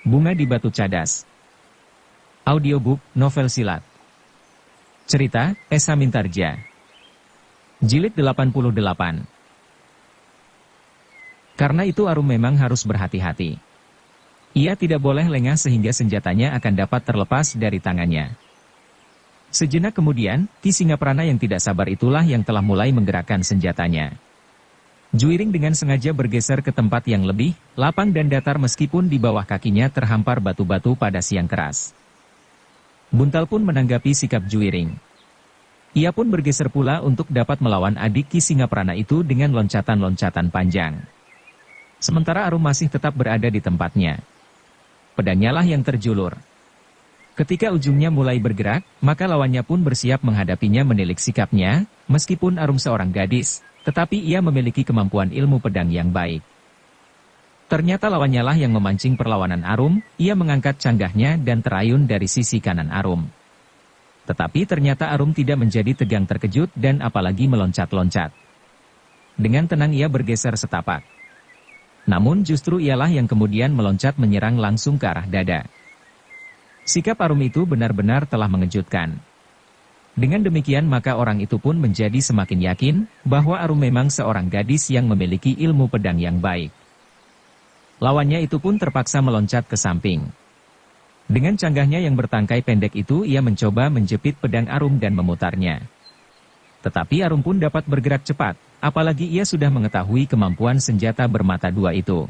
Bunga di Batu Cadas. Audiobook, novel silat. Cerita, Esa Mintarja. Jilid 88. Karena itu Arum memang harus berhati-hati. Ia tidak boleh lengah sehingga senjatanya akan dapat terlepas dari tangannya. Sejenak kemudian, Ki Singaprana yang tidak sabar itulah yang telah mulai menggerakkan senjatanya. Juiring dengan sengaja bergeser ke tempat yang lebih lapang dan datar meskipun di bawah kakinya terhampar batu-batu pada siang keras. Buntal pun menanggapi sikap Juiring. Ia pun bergeser pula untuk dapat melawan adik Ki Singaprana itu dengan loncatan-loncatan panjang. Sementara Arum masih tetap berada di tempatnya. Pedangnya lah yang terjulur. Ketika ujungnya mulai bergerak, maka lawannya pun bersiap menghadapinya menilik sikapnya, meskipun Arum seorang gadis, tetapi ia memiliki kemampuan ilmu pedang yang baik. Ternyata lawannya lah yang memancing perlawanan Arum, ia mengangkat canggahnya dan terayun dari sisi kanan Arum. Tetapi ternyata Arum tidak menjadi tegang terkejut dan apalagi meloncat-loncat. Dengan tenang ia bergeser setapak. Namun justru ialah yang kemudian meloncat menyerang langsung ke arah dada. Sikap Arum itu benar-benar telah mengejutkan. Dengan demikian maka orang itu pun menjadi semakin yakin bahwa Arum memang seorang gadis yang memiliki ilmu pedang yang baik. Lawannya itu pun terpaksa meloncat ke samping. Dengan canggahnya yang bertangkai pendek itu ia mencoba menjepit pedang Arum dan memutarnya. Tetapi Arum pun dapat bergerak cepat, apalagi ia sudah mengetahui kemampuan senjata bermata dua itu.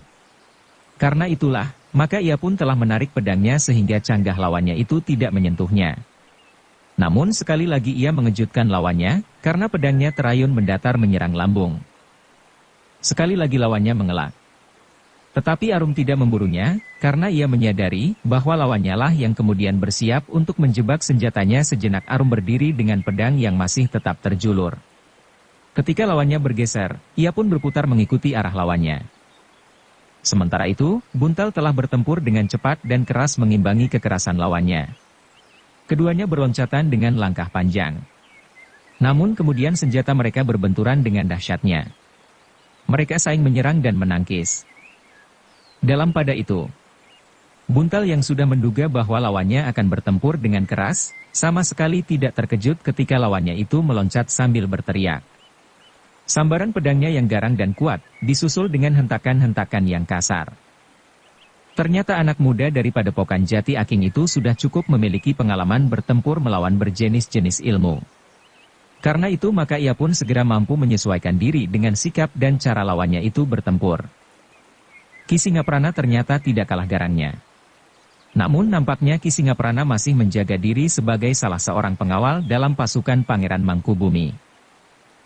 Karena itulah, maka ia pun telah menarik pedangnya sehingga canggah lawannya itu tidak menyentuhnya. Namun sekali lagi ia mengejutkan lawannya, karena pedangnya terayun mendatar menyerang lambung. Sekali lagi lawannya mengelak. Tetapi Arum tidak memburunya, karena ia menyadari bahwa lawannya lah yang kemudian bersiap untuk menjebak senjatanya. Sejenak Arum berdiri dengan pedang yang masih tetap terjulur. Ketika lawannya bergeser, ia pun berputar mengikuti arah lawannya. Sementara itu, Buntal telah bertempur dengan cepat dan keras mengimbangi kekerasan lawannya. Keduanya berloncatan dengan langkah panjang. Namun kemudian senjata mereka berbenturan dengan dahsyatnya. Mereka saling menyerang dan menangkis. Dalam pada itu, Buntal yang sudah menduga bahwa lawannya akan bertempur dengan keras, sama sekali tidak terkejut ketika lawannya itu meloncat sambil berteriak. Sambaran pedangnya yang garang dan kuat, disusul dengan hentakan-hentakan yang kasar. Ternyata anak muda dari Padepokan Jati Aking itu sudah cukup memiliki pengalaman bertempur melawan berjenis-jenis ilmu. Karena itu maka ia pun segera mampu menyesuaikan diri dengan sikap dan cara lawannya itu bertempur. Ki Singaprana ternyata tidak kalah garangnya. Namun nampaknya Ki Singaprana masih menjaga diri sebagai salah seorang pengawal dalam pasukan Pangeran Mangkubumi.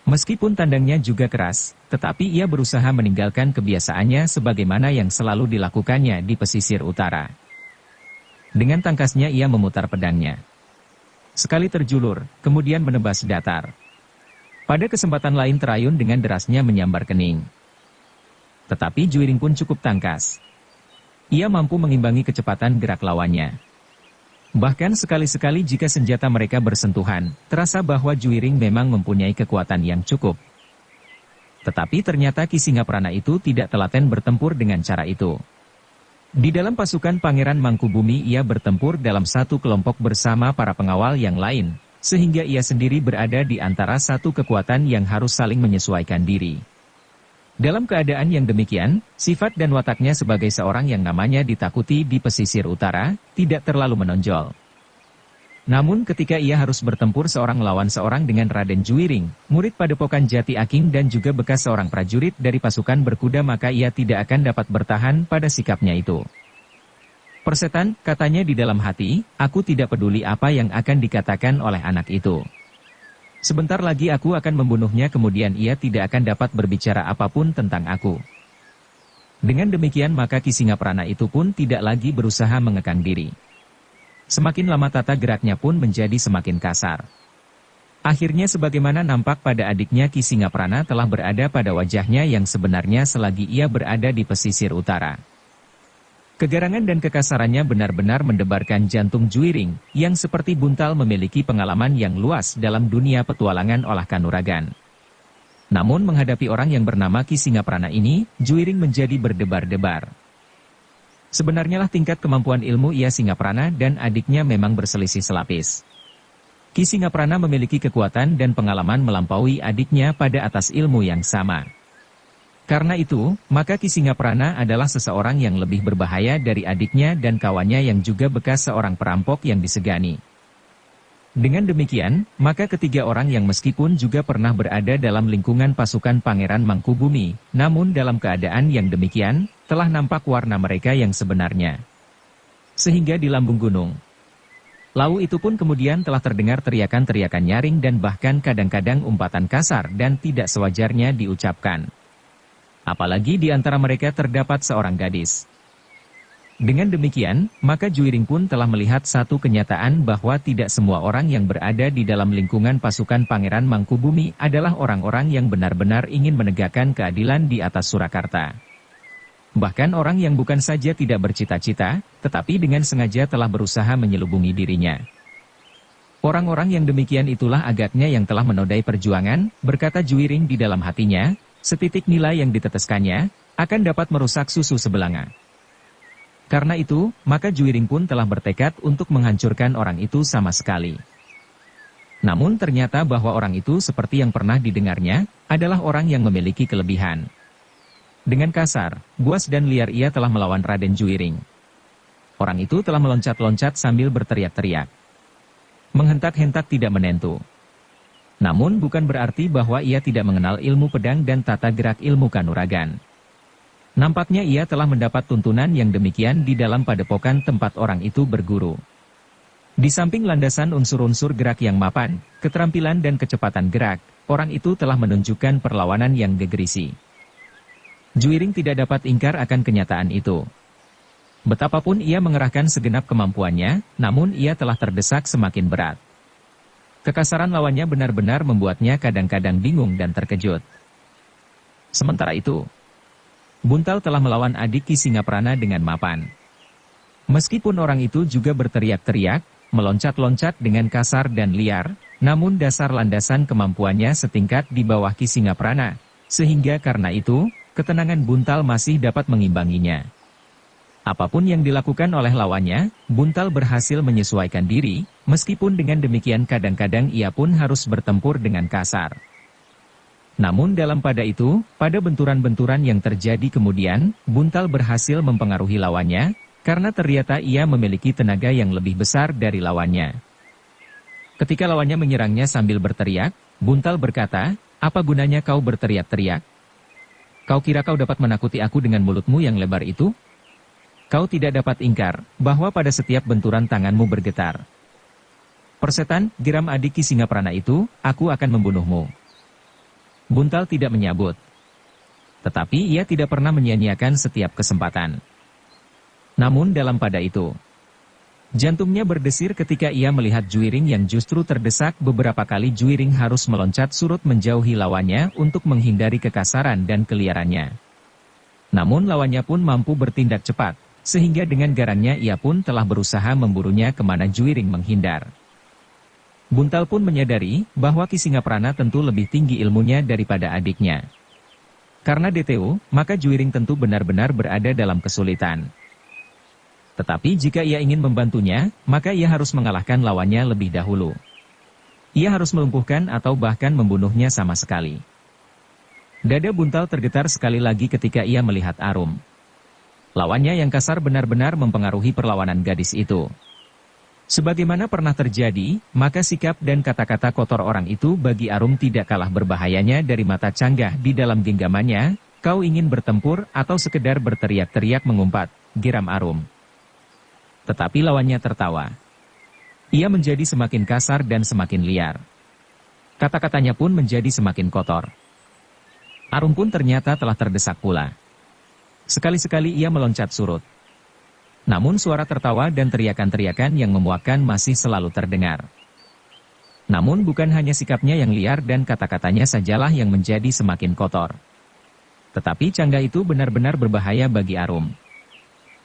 Meskipun tandangnya juga keras, tetapi ia berusaha meninggalkan kebiasaannya sebagaimana yang selalu dilakukannya di pesisir utara. Dengan tangkasnya ia memutar pedangnya. Sekali terjulur, kemudian menebas datar. Pada kesempatan lain terayun dengan derasnya menyambar kening. Tetapi Juiring pun cukup tangkas. Ia mampu mengimbangi kecepatan gerak lawannya. Bahkan sekali-sekali jika senjata mereka bersentuhan, terasa bahwa Juiring memang mempunyai kekuatan yang cukup. Tetapi ternyata Ki Singaprana itu tidak telaten bertempur dengan cara itu. Di dalam pasukan Pangeran Mangkubumi ia bertempur dalam satu kelompok bersama para pengawal yang lain, sehingga ia sendiri berada di antara satu kekuatan yang harus saling menyesuaikan diri. Dalam keadaan yang demikian, sifat dan wataknya sebagai seorang yang namanya ditakuti di pesisir utara, tidak terlalu menonjol. Namun ketika ia harus bertempur seorang lawan seorang dengan Raden Juiring, murid Padepokan Jati Aking dan juga bekas seorang prajurit dari pasukan berkuda, maka ia tidak akan dapat bertahan pada sikapnya itu. "Persetan," katanya di dalam hati, "aku tidak peduli apa yang akan dikatakan oleh anak itu. Sebentar lagi aku akan membunuhnya, kemudian ia tidak akan dapat berbicara apapun tentang aku." Dengan demikian maka Ki Singaprana itu pun tidak lagi berusaha mengekang diri. Semakin lama tata geraknya pun menjadi semakin kasar. Akhirnya sebagaimana nampak pada adiknya, Ki Singaprana telah berada pada wajahnya yang sebenarnya selagi ia berada di pesisir utara. Kegarangan dan kekasarannya benar-benar mendebarkan jantung Juiring, yang seperti Buntal memiliki pengalaman yang luas dalam dunia petualangan olah kanuragan. Namun menghadapi orang yang bernama Ki Singaprana ini, Juiring menjadi berdebar-debar. Sebenarnya lah tingkat kemampuan ilmu Ia Singaprana dan adiknya memang berselisih selapis. Ki Singaprana memiliki kekuatan dan pengalaman melampaui adiknya pada atas ilmu yang sama. Karena itu, maka Ki Singaprana adalah seseorang yang lebih berbahaya dari adiknya dan kawannya yang juga bekas seorang perampok yang disegani. Dengan demikian, maka ketiga orang yang meskipun juga pernah berada dalam lingkungan pasukan Pangeran Mangkubumi, namun dalam keadaan yang demikian, telah nampak warna mereka yang sebenarnya. Sehingga di lambung gunung Lawu itu pun kemudian telah terdengar teriakan-teriakan nyaring dan bahkan kadang-kadang umpatan kasar dan tidak sewajarnya diucapkan. Apalagi di antara mereka terdapat seorang gadis. Dengan demikian, maka Juiring pun telah melihat satu kenyataan bahwa tidak semua orang yang berada di dalam lingkungan pasukan Pangeran Mangkubumi adalah orang-orang yang benar-benar ingin menegakkan keadilan di atas Surakarta. Bahkan orang yang bukan saja tidak bercita-cita, tetapi dengan sengaja telah berusaha menyelubungi dirinya. Orang-orang yang demikian itulah agaknya yang telah menodai perjuangan, berkata Juiring di dalam hatinya, setitik nilai yang diteteskannya, akan dapat merusak susu sebelanga. Karena itu, maka Juiring pun telah bertekad untuk menghancurkan orang itu sama sekali. Namun ternyata bahwa orang itu seperti yang pernah didengarnya, adalah orang yang memiliki kelebihan. Dengan kasar, buas dan liar ia telah melawan Raden Juiring. Orang itu telah meloncat-loncat sambil berteriak-teriak. Menghentak-hentak tidak menentu. Namun bukan berarti bahwa ia tidak mengenal ilmu pedang dan tata gerak ilmu kanuragan. Nampaknya ia telah mendapat tuntunan yang demikian di dalam padepokan tempat orang itu berguru. Di samping landasan unsur-unsur gerak yang mapan, keterampilan dan kecepatan gerak, orang itu telah menunjukkan perlawanan yang gegerisi. Juiring tidak dapat ingkar akan kenyataan itu. Betapapun ia mengerahkan segenap kemampuannya, namun ia telah terdesak semakin berat. Kekasaran lawannya benar-benar membuatnya kadang-kadang bingung dan terkejut. Sementara itu, Buntal telah melawan adik Ki Singaprana dengan mapan. Meskipun orang itu juga berteriak-teriak, meloncat-loncat dengan kasar dan liar, namun dasar landasan kemampuannya setingkat di bawah Ki Singaprana, sehingga karena itu, ketenangan Buntal masih dapat mengimbanginya. Apapun yang dilakukan oleh lawannya, Buntal berhasil menyesuaikan diri, meskipun dengan demikian kadang-kadang ia pun harus bertempur dengan kasar. Namun dalam pada itu, pada benturan-benturan yang terjadi kemudian, Buntal berhasil mempengaruhi lawannya, karena ternyata ia memiliki tenaga yang lebih besar dari lawannya. Ketika lawannya menyerangnya sambil berteriak, Buntal berkata, "Apa gunanya kau berteriak-teriak? Kau kira kau dapat menakuti aku dengan mulutmu yang lebar itu? Kau tidak dapat ingkar, bahwa pada setiap benturan tanganmu bergetar. Persetan, geram adik Ki Singaprana itu, aku akan membunuhmu." Buntal tidak menyabut. Tetapi ia tidak pernah menyia-nyiakan setiap kesempatan. Namun dalam pada itu, jantungnya berdesir ketika ia melihat Juiring yang justru terdesak. Beberapa kali Juiring harus meloncat surut menjauhi lawannya untuk menghindari kekasaran dan keliarannya. Namun lawannya pun mampu bertindak cepat, sehingga dengan garangnya ia pun telah berusaha memburunya kemana Juiring menghindar. Buntal pun menyadari bahwa Ki Singaprana tentu lebih tinggi ilmunya daripada adiknya. Karena DTO, maka Juiring tentu benar-benar berada dalam kesulitan. Tetapi jika ia ingin membantunya, maka ia harus mengalahkan lawannya lebih dahulu. Ia harus melumpuhkan atau bahkan membunuhnya sama sekali. Dada Buntal tergetar sekali lagi ketika ia melihat Arum. Lawannya yang kasar benar-benar mempengaruhi perlawanan gadis itu. Sebagaimana pernah terjadi, maka sikap dan kata-kata kotor orang itu bagi Arum tidak kalah berbahayanya dari mata canggah di dalam genggamannya. "Kau ingin bertempur atau sekedar berteriak-teriak mengumpat?" geram Arum. Tetapi lawannya tertawa. Ia menjadi semakin kasar dan semakin liar. Kata-katanya pun menjadi semakin kotor. Arum pun ternyata telah terdesak pula. Sekali-sekali ia meloncat surut. Namun suara tertawa dan teriakan-teriakan yang memuakkan masih selalu terdengar. Namun bukan hanya sikapnya yang liar dan kata-katanya sajalah yang menjadi semakin kotor. Tetapi canggah itu benar-benar berbahaya bagi Arum.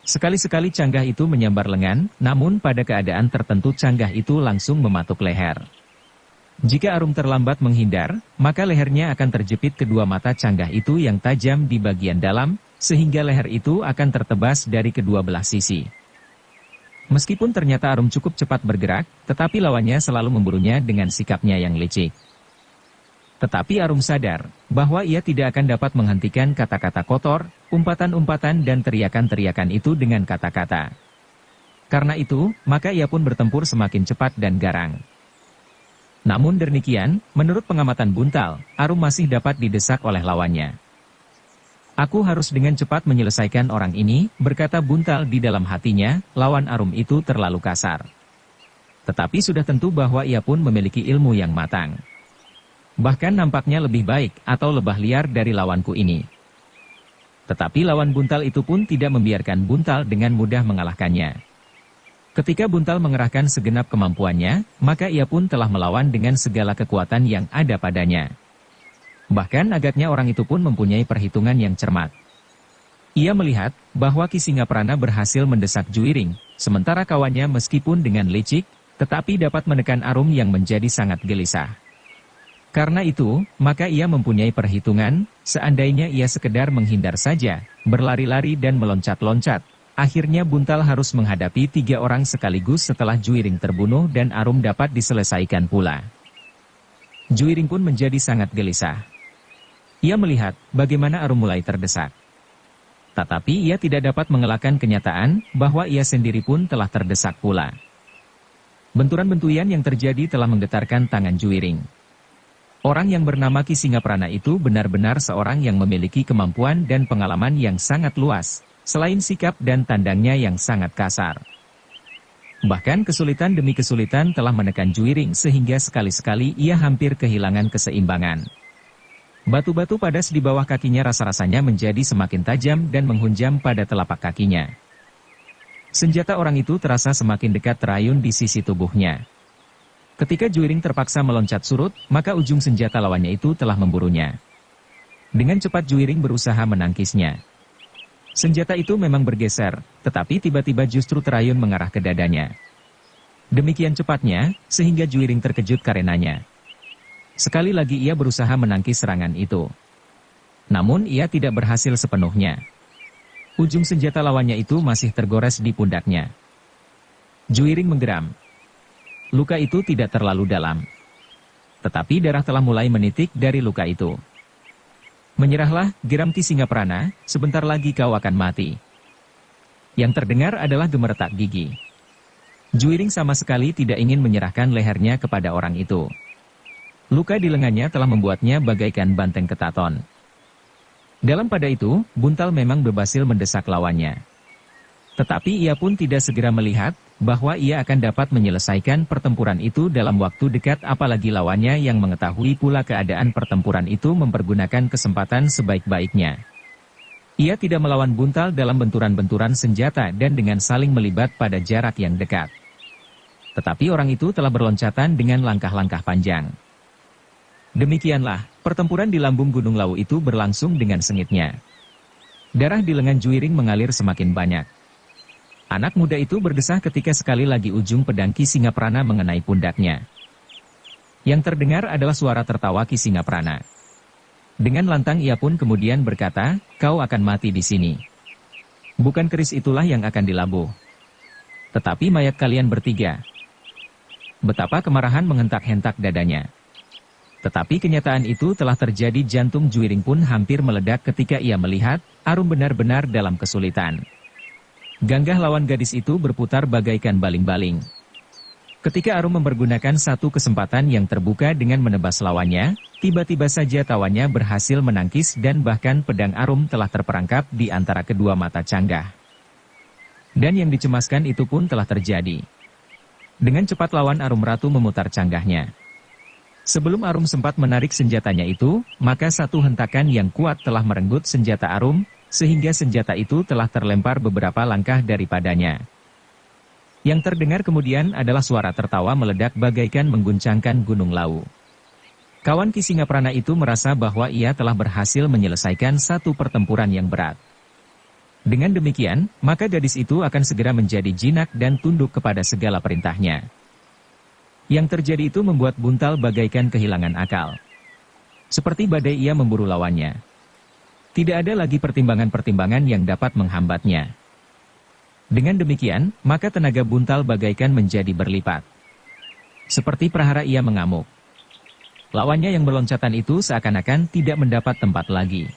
Sekali-sekali canggah itu menyambar lengan, namun pada keadaan tertentu canggah itu langsung mematuk leher. Jika Arum terlambat menghindar, maka lehernya akan terjepit kedua mata canggah itu yang tajam di bagian dalam, sehingga leher itu akan tertebas dari kedua belah sisi. Meskipun ternyata Arum cukup cepat bergerak, tetapi lawannya selalu memburunya dengan sikapnya yang licik. Tetapi Arum sadar bahwa ia tidak akan dapat menghentikan kata-kata kotor, umpatan-umpatan dan teriakan-teriakan itu dengan kata-kata. Karena itu, maka ia pun bertempur semakin cepat dan garang. Namun demikian, menurut pengamatan Buntal, Arum masih dapat didesak oleh lawannya. Aku harus dengan cepat menyelesaikan orang ini, berkata Buntal di dalam hatinya, lawan Arum itu terlalu kasar. Tetapi sudah tentu bahwa ia pun memiliki ilmu yang matang. Bahkan nampaknya lebih baik atau lebah liar dari lawanku ini. Tetapi lawan Buntal itu pun tidak membiarkan Buntal dengan mudah mengalahkannya. Ketika Buntal mengerahkan segenap kemampuannya, maka ia pun telah melawan dengan segala kekuatan yang ada padanya. Bahkan agaknya orang itu pun mempunyai perhitungan yang cermat. Ia melihat bahwa Ki Singaprana berhasil mendesak Juiring, sementara kawannya meskipun dengan licik, tetapi dapat menekan Arum yang menjadi sangat gelisah. Karena itu, maka ia mempunyai perhitungan, seandainya ia sekedar menghindar saja, berlari-lari dan meloncat-loncat, akhirnya Buntal harus menghadapi 3 orang sekaligus setelah Juiring terbunuh dan Arum dapat diselesaikan pula. Juiring pun menjadi sangat gelisah. Ia melihat bagaimana Arum mulai terdesak. Tetapi ia tidak dapat mengelakkan kenyataan bahwa ia sendiri pun telah terdesak pula. Benturan-benturan yang terjadi telah menggetarkan tangan Juiring. Orang yang bernama Ki Singaprana itu benar-benar seorang yang memiliki kemampuan dan pengalaman yang sangat luas, selain sikap dan tandangnya yang sangat kasar. Bahkan kesulitan demi kesulitan telah menekan Juiring sehingga sekali-sekali ia hampir kehilangan keseimbangan. Batu-batu padas di bawah kakinya rasa-rasanya menjadi semakin tajam dan menghunjam pada telapak kakinya. Senjata orang itu terasa semakin dekat terayun di sisi tubuhnya. Ketika Juiring terpaksa meloncat surut, maka ujung senjata lawannya itu telah memburunya. Dengan cepat Juiring berusaha menangkisnya. Senjata itu memang bergeser, tetapi tiba-tiba justru terayun mengarah ke dadanya. Demikian cepatnya, sehingga Juiring terkejut karenanya. Sekali lagi ia berusaha menangkis serangan itu. Namun ia tidak berhasil sepenuhnya. Ujung senjata lawannya itu masih tergores di pundaknya. Juiring menggeram. Luka itu tidak terlalu dalam. Tetapi darah telah mulai menitik dari luka itu. Menyerahlah, geram Ki Singaprana, sebentar lagi kau akan mati. Yang terdengar adalah gemeretak gigi. Juiring sama sekali tidak ingin menyerahkan lehernya kepada orang itu. Luka di lengannya telah membuatnya bagaikan banteng ketaton. Dalam pada itu, Buntal memang berhasil mendesak lawannya. Tetapi ia pun tidak segera melihat bahwa ia akan dapat menyelesaikan pertempuran itu dalam waktu dekat, apalagi lawannya yang mengetahui pula keadaan pertempuran itu mempergunakan kesempatan sebaik-baiknya. Ia tidak melawan Buntal dalam benturan-benturan senjata dan dengan saling melibat pada jarak yang dekat. Tetapi orang itu telah berloncatan dengan langkah-langkah panjang. Demikianlah, pertempuran di lambung Gunung Lawu itu berlangsung dengan sengitnya. Darah di lengan Juiring mengalir semakin banyak. Anak muda itu berdesah ketika sekali lagi ujung pedang Ki Singaprana mengenai pundaknya. Yang terdengar adalah suara tertawa Ki Singaprana. Dengan lantang ia pun kemudian berkata, kau akan mati di sini. Bukan keris itulah yang akan dilabuh, tetapi mayat kalian bertiga. Betapa kemarahan menghentak-hentak dadanya. Tetapi kenyataan itu telah terjadi. Jantung Juiring pun hampir meledak ketika ia melihat Arum benar-benar dalam kesulitan. Ganggah lawan gadis itu berputar bagaikan baling-baling. Ketika Arum mempergunakan satu kesempatan yang terbuka dengan menebas lawannya, tiba-tiba saja tawannya berhasil menangkis dan bahkan pedang Arum telah terperangkap di antara kedua mata Canggah. Dan yang dicemaskan itu pun telah terjadi. Dengan cepat lawan Arum Ratu memutar canggahnya. Sebelum Arum sempat menarik senjatanya itu, maka satu hentakan yang kuat telah merenggut senjata Arum, sehingga senjata itu telah terlempar beberapa langkah daripadanya. Yang terdengar kemudian adalah suara tertawa meledak bagaikan mengguncangkan Gunung Lawu. Kawan Ki Singaprana itu merasa bahwa ia telah berhasil menyelesaikan satu pertempuran yang berat. Dengan demikian, maka gadis itu akan segera menjadi jinak dan tunduk kepada segala perintahnya. Yang terjadi itu membuat Buntal bagaikan kehilangan akal. Seperti badai ia memburu lawannya. Tidak ada lagi pertimbangan-pertimbangan yang dapat menghambatnya. Dengan demikian, maka tenaga Buntal bagaikan menjadi berlipat. Seperti prahara ia mengamuk. Lawannya yang berloncatan itu seakan-akan tidak mendapat tempat lagi.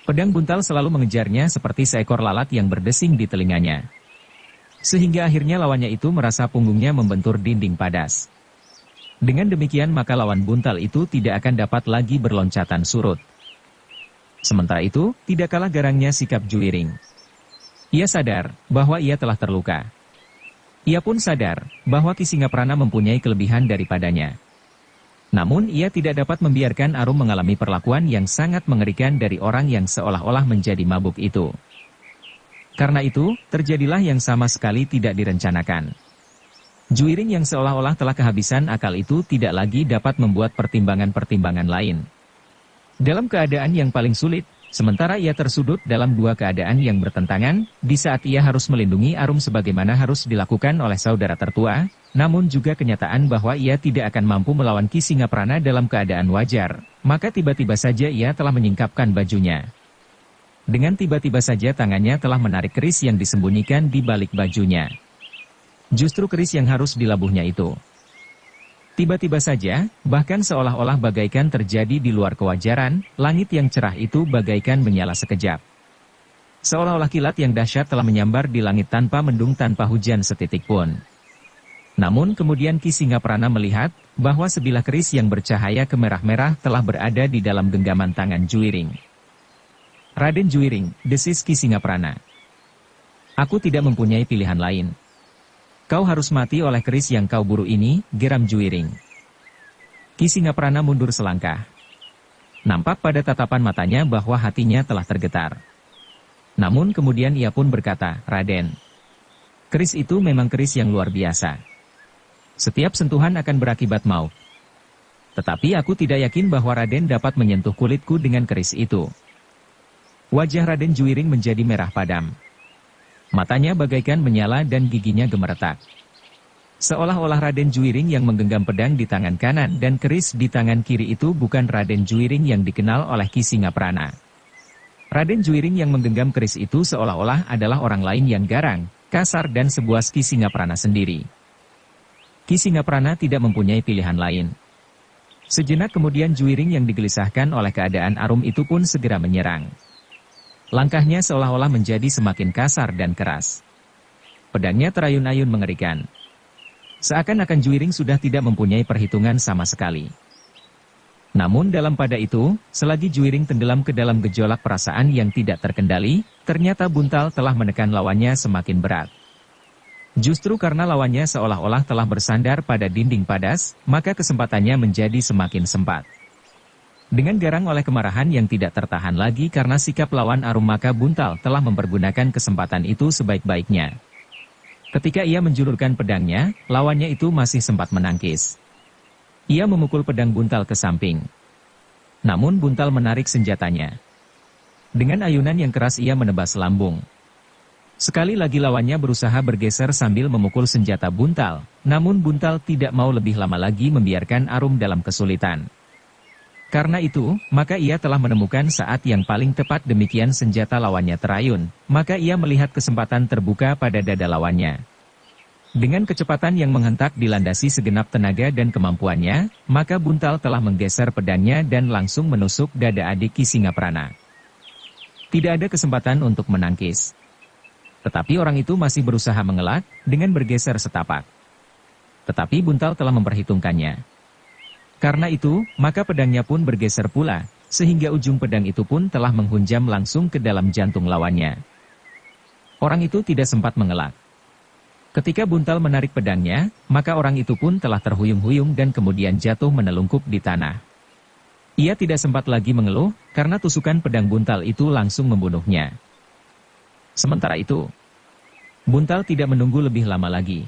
Pedang Buntal selalu mengejarnya seperti seekor lalat yang berdesing di telinganya. Sehingga akhirnya lawannya itu merasa punggungnya membentur dinding padas. Dengan demikian maka lawan Buntal itu tidak akan dapat lagi berloncatan surut. Sementara itu, tidak kalah garangnya sikap Juwiring. Ia sadar bahwa ia telah terluka. Ia pun sadar bahwa Ki Singaprana mempunyai kelebihan daripadanya. Namun ia tidak dapat membiarkan Arum mengalami perlakuan yang sangat mengerikan dari orang yang seolah-olah menjadi mabuk itu. Karena itu, terjadilah yang sama sekali tidak direncanakan. Juwiring yang seolah-olah telah kehabisan akal itu tidak lagi dapat membuat pertimbangan-pertimbangan lain. Dalam keadaan yang paling sulit, sementara ia tersudut dalam dua keadaan yang bertentangan, di saat ia harus melindungi Arum sebagaimana harus dilakukan oleh saudara tertua, namun juga kenyataan bahwa ia tidak akan mampu melawan Ki Singaprana dalam keadaan wajar, maka tiba-tiba saja ia telah menyingkapkan bajunya. Dengan tiba-tiba saja tangannya telah menarik keris yang disembunyikan di balik bajunya. Justru keris yang harus dilabuhnya itu. Tiba-tiba saja, bahkan seolah-olah bagaikan terjadi di luar kewajaran, langit yang cerah itu bagaikan menyala sekejap. Seolah-olah kilat yang dahsyat telah menyambar di langit tanpa mendung tanpa hujan setitik pun. Namun kemudian Ki Singaprana melihat bahwa sebilah keris yang bercahaya kemerah-merah telah berada di dalam genggaman tangan Juwiring. Raden Juwiring, desis Ki Singaprana. Aku tidak mempunyai pilihan lain. Kau harus mati oleh keris yang kau buru ini, geram Juwiring. Ki Singaprana mundur selangkah. Nampak pada tatapan matanya bahwa hatinya telah tergetar. Namun kemudian ia pun berkata, Raden, keris itu memang keris yang luar biasa. Setiap sentuhan akan berakibat maut. Tetapi aku tidak yakin bahwa Raden dapat menyentuh kulitku dengan keris itu. Wajah Raden Juwiring menjadi merah padam. Matanya bagaikan menyala dan giginya gemeretak. Seolah-olah Raden Juwiring yang menggenggam pedang di tangan kanan dan keris di tangan kiri itu bukan Raden Juwiring yang dikenal oleh Ki Singaprana. Raden Juwiring yang menggenggam keris itu seolah-olah adalah orang lain yang garang, kasar dan sebuas Ki Singaprana sendiri. Ki Singaprana tidak mempunyai pilihan lain. Sejenak kemudian Juwiring yang digelisahkan oleh keadaan Arum itu pun segera menyerang. Langkahnya seolah-olah menjadi semakin kasar dan keras. Pedangnya terayun-ayun mengerikan. Seakan-akan Juwiring sudah tidak mempunyai perhitungan sama sekali. Namun dalam pada itu, selagi Juwiring tenggelam ke dalam gejolak perasaan yang tidak terkendali, ternyata Buntal telah menekan lawannya semakin berat. Justru karena lawannya seolah-olah telah bersandar pada dinding padas, maka kesempatannya menjadi semakin sempat. Dengan garang oleh kemarahan yang tidak tertahan lagi karena sikap lawan Arum, maka Buntal telah mempergunakan kesempatan itu sebaik-baiknya. Ketika ia menjulurkan pedangnya, lawannya itu masih sempat menangkis. Ia memukul pedang Buntal ke samping. Namun Buntal menarik senjatanya. Dengan ayunan yang keras ia menebas lambung. Sekali lagi lawannya berusaha bergeser sambil memukul senjata Buntal, namun Buntal tidak mau lebih lama lagi membiarkan Arum dalam kesulitan. Karena itu, maka ia telah menemukan saat yang paling tepat demikian senjata lawannya terayun, maka ia melihat kesempatan terbuka pada dada lawannya. Dengan kecepatan yang menghentak dilandasi segenap tenaga dan kemampuannya, maka Buntal telah menggeser pedangnya dan langsung menusuk dada adik Ki Singaprana. Tidak ada kesempatan untuk menangkis. Tetapi orang itu masih berusaha mengelak, dengan bergeser setapak. Tetapi Buntal telah memperhitungkannya. Karena itu, maka pedangnya pun bergeser pula, sehingga ujung pedang itu pun telah menghunjam langsung ke dalam jantung lawannya. Orang itu tidak sempat mengelak. Ketika Buntal menarik pedangnya, maka orang itu pun telah terhuyung-huyung dan kemudian jatuh menelungkup di tanah. Ia tidak sempat lagi mengeluh, karena tusukan pedang Buntal itu langsung membunuhnya. Sementara itu, Buntal tidak menunggu lebih lama lagi.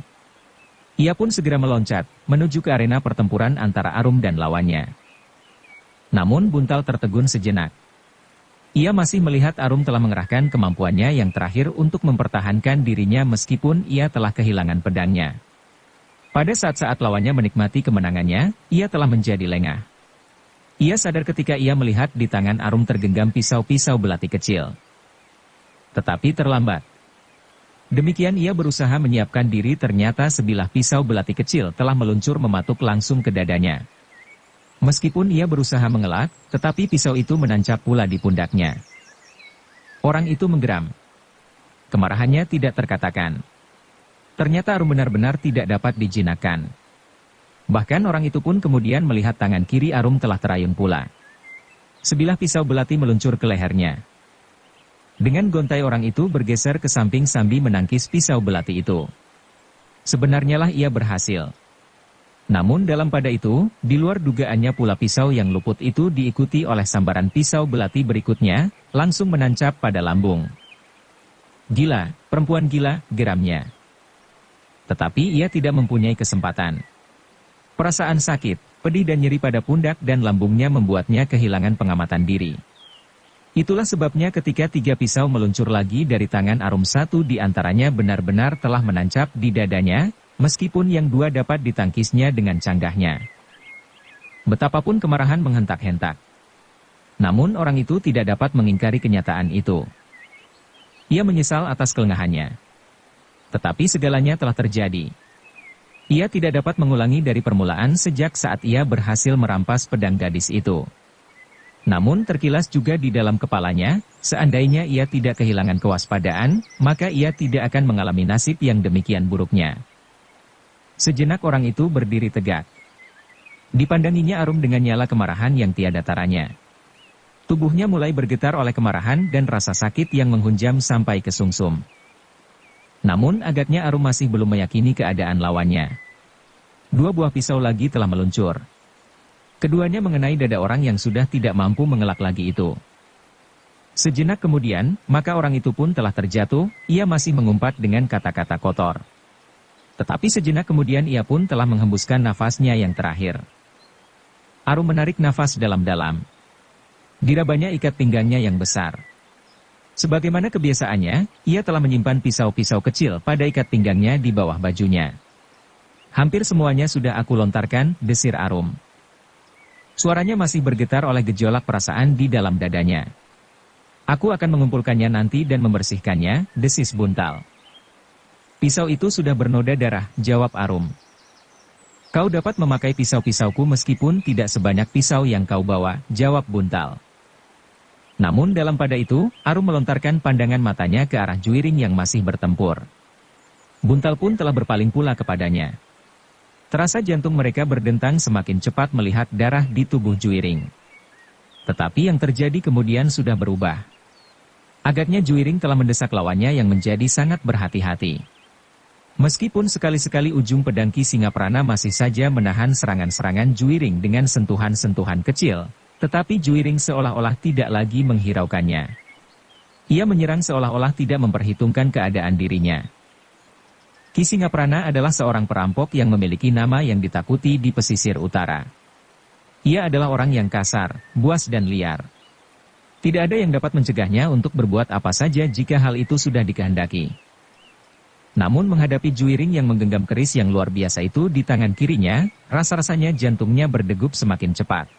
Ia pun segera meloncat, menuju ke arena pertempuran antara Arum dan lawannya. Namun Buntal tertegun sejenak. Ia masih melihat Arum telah mengerahkan kemampuannya yang terakhir untuk mempertahankan dirinya meskipun ia telah kehilangan pedangnya. Pada saat-saat lawannya menikmati kemenangannya, ia telah menjadi lengah. Ia sadar ketika ia melihat di tangan Arum tergenggam pisau-pisau belati kecil. Tetapi terlambat. Demikian ia berusaha menyiapkan diri, ternyata sebilah pisau belati kecil telah meluncur mematuk langsung ke dadanya. Meskipun ia berusaha mengelak, tetapi pisau itu menancap pula di pundaknya. Orang itu menggeram. Kemarahannya tidak terkatakan. Ternyata Arum benar-benar tidak dapat dijinakkan. Bahkan orang itu pun kemudian melihat tangan kiri Arum telah terayun pula. Sebilah pisau belati meluncur ke lehernya. Dengan gontai orang itu bergeser ke samping sambil menangkis pisau belati itu. Sebenarnya lah ia berhasil. Namun dalam pada itu, di luar dugaannya pula pisau yang luput itu diikuti oleh sambaran pisau belati berikutnya, langsung menancap pada lambung. Gila, perempuan gila, geramnya. Tetapi ia tidak mempunyai kesempatan. Perasaan sakit, pedih dan nyeri pada pundak dan lambungnya membuatnya kehilangan pengamatan diri. Itulah sebabnya ketika 3 pisau meluncur lagi dari tangan Arum, 1 di antaranya benar-benar telah menancap di dadanya, meskipun yang 2 dapat ditangkisnya dengan canggahnya. Betapapun kemarahan menghentak-hentak. Namun orang itu tidak dapat mengingkari kenyataan itu. Ia menyesal atas kelengahannya. Tetapi segalanya telah terjadi. Ia tidak dapat mengulangi dari permulaan sejak saat ia berhasil merampas pedang gadis itu. Namun terkilas juga di dalam kepalanya, seandainya ia tidak kehilangan kewaspadaan, maka ia tidak akan mengalami nasib yang demikian buruknya. Sejenak orang itu berdiri tegak. Dipandanginya Arum dengan nyala kemarahan yang tiada taranya. Tubuhnya mulai bergetar oleh kemarahan dan rasa sakit yang menghunjam sampai ke sungsum. Namun agaknya Arum masih belum meyakini keadaan lawannya. 2 buah pisau lagi telah meluncur. Keduanya mengenai dada orang yang sudah tidak mampu mengelak lagi itu. Sejenak kemudian, maka orang itu pun telah terjatuh, ia masih mengumpat dengan kata-kata kotor. Tetapi sejenak kemudian ia pun telah menghembuskan nafasnya yang terakhir. Arum menarik nafas dalam-dalam. Dirabanya ikat pinggangnya yang besar. Sebagaimana kebiasaannya, ia telah menyimpan pisau-pisau kecil pada ikat pinggangnya di bawah bajunya. Hampir semuanya sudah aku lontarkan, desir Arum. Suaranya masih bergetar oleh gejolak perasaan di dalam dadanya. Aku akan mengumpulkannya nanti dan membersihkannya, desis Buntal. Pisau itu sudah bernoda darah, jawab Arum. Kau dapat memakai pisau-pisauku meskipun tidak sebanyak pisau yang kau bawa, jawab Buntal. Namun dalam pada itu, Arum melontarkan pandangan matanya ke arah Juiring yang masih bertempur. Buntal pun telah berpaling pula kepadanya. Terasa jantung mereka berdentang semakin cepat melihat darah di tubuh Juiring. Tetapi yang terjadi kemudian sudah berubah. Agaknya Juiring telah mendesak lawannya yang menjadi sangat berhati-hati. Meskipun sekali-sekali ujung pedang Ki Singaprana masih saja menahan serangan-serangan Juiring dengan sentuhan-sentuhan kecil, tetapi Juiring seolah-olah tidak lagi menghiraukannya. Ia menyerang seolah-olah tidak memperhitungkan keadaan dirinya. Ki Singaprana adalah seorang perampok yang memiliki nama yang ditakuti di pesisir utara. Ia adalah orang yang kasar, buas dan liar. Tidak ada yang dapat mencegahnya untuk berbuat apa saja jika hal itu sudah dikehendaki. Namun menghadapi Juiring yang menggenggam keris yang luar biasa itu di tangan kirinya, rasa-rasanya jantungnya berdegup semakin cepat.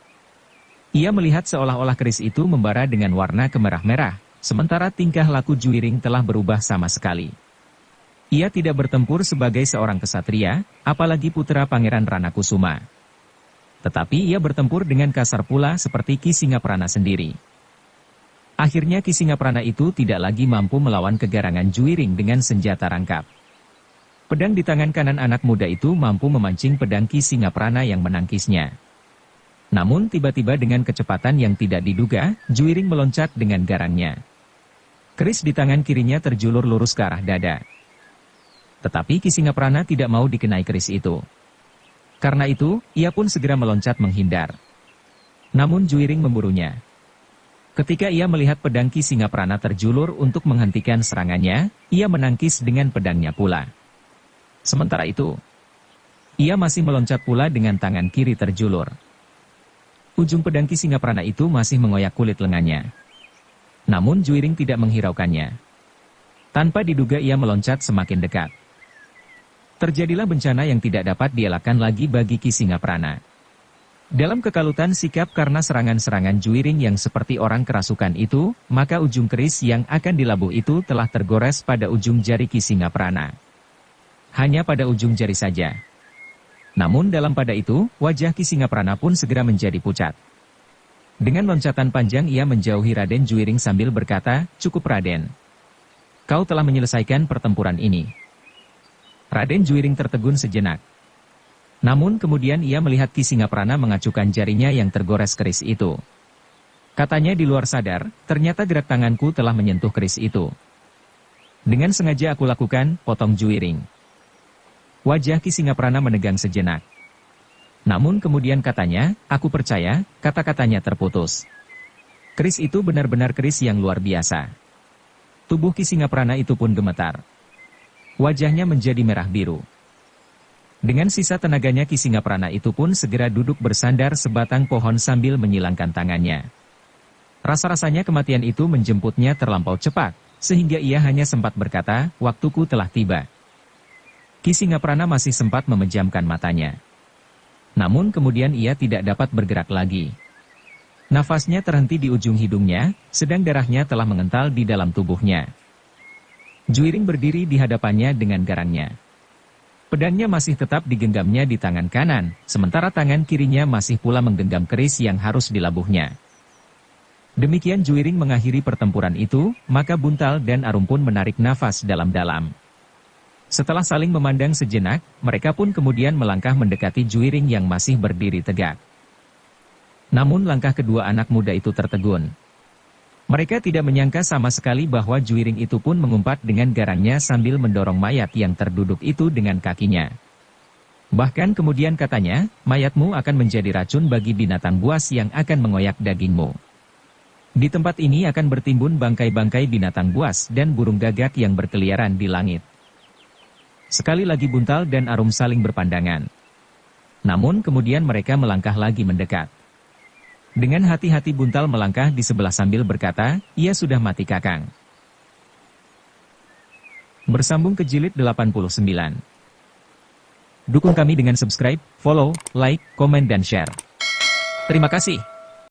Ia melihat seolah-olah keris itu membara dengan warna kemerah-merah, sementara tingkah laku Juiring telah berubah sama sekali. Ia tidak bertempur sebagai seorang kesatria, apalagi putra Pangeran Ranakusuma. Tetapi ia bertempur dengan kasar pula seperti Ki Singaprana sendiri. Akhirnya Ki Singaprana itu tidak lagi mampu melawan kegarangan Juiring dengan senjata rangkap. Pedang di tangan kanan anak muda itu mampu memancing pedang Ki Singaprana yang menangkisnya. Namun tiba-tiba dengan kecepatan yang tidak diduga, Juiring meloncat dengan garangnya. Keris di tangan kirinya terjulur lurus ke arah dada. Tetapi Ki Singaprana tidak mau dikenai keris itu. Karena itu, ia pun segera meloncat menghindar. Namun Juiring memburunya. Ketika ia melihat pedang Ki Singaprana terjulur untuk menghentikan serangannya, ia menangkis dengan pedangnya pula. Sementara itu, ia masih meloncat pula dengan tangan kiri terjulur. Ujung pedang Ki Singaprana itu masih mengoyak kulit lengannya. Namun Juiring tidak menghiraukannya. Tanpa diduga ia meloncat semakin dekat. Terjadilah bencana yang tidak dapat dielakkan lagi bagi Ki Singaprana. Dalam kekalutan sikap karena serangan-serangan Juwiring yang seperti orang kerasukan itu, maka ujung keris yang akan dilabuh itu telah tergores pada ujung jari Ki Singaprana. Hanya pada ujung jari saja. Namun dalam pada itu, wajah Ki Singaprana pun segera menjadi pucat. Dengan loncatan panjang ia menjauhi Raden Juwiring sambil berkata, "Cukup Raden. Kau telah menyelesaikan pertempuran ini." Raden Juwiring tertegun sejenak. Namun kemudian ia melihat Ki Singaprana mengacukan jarinya yang tergores keris itu. Katanya di luar sadar, ternyata gerak tanganku telah menyentuh keris itu. Dengan sengaja aku lakukan, potong Juwiring. Wajah Ki Singaprana menegang sejenak. Namun kemudian katanya, aku percaya, kata-katanya terputus. Keris itu benar-benar keris yang luar biasa. Tubuh Ki Singaprana itu pun gemetar. Wajahnya menjadi merah biru. Dengan sisa tenaganya Ki Singaprana itu pun segera duduk bersandar sebatang pohon sambil menyilangkan tangannya. Rasa-rasanya kematian itu menjemputnya terlampau cepat, sehingga ia hanya sempat berkata, "Waktuku telah tiba." Ki Singaprana masih sempat memejamkan matanya. Namun kemudian ia tidak dapat bergerak lagi. Nafasnya terhenti di ujung hidungnya, sedang darahnya telah mengental di dalam tubuhnya. Juwiring berdiri di hadapannya dengan garangnya. Pedangnya masih tetap digenggamnya di tangan kanan, sementara tangan kirinya masih pula menggenggam keris yang harus dilabuhnya. Demikian Juwiring mengakhiri pertempuran itu, maka Buntal dan Arum pun menarik nafas dalam-dalam. Setelah saling memandang sejenak, mereka pun kemudian melangkah mendekati Juwiring yang masih berdiri tegak. Namun langkah kedua anak muda itu tertegun. Mereka tidak menyangka sama sekali bahwa Juwiring itu pun mengumpat dengan garangnya sambil mendorong mayat yang terduduk itu dengan kakinya. Bahkan kemudian katanya, mayatmu akan menjadi racun bagi binatang buas yang akan mengoyak dagingmu. Di tempat ini akan bertimbun bangkai-bangkai binatang buas dan burung gagak yang berkeliaran di langit. Sekali lagi Buntal dan Arum saling berpandangan. Namun kemudian mereka melangkah lagi mendekat. Dengan hati-hati Buntal melangkah di sebelah sambil berkata, "Ia sudah mati Kakang." Bersambung ke jilid 89. Dukung kami dengan subscribe, follow, like, komen dan share. Terima kasih.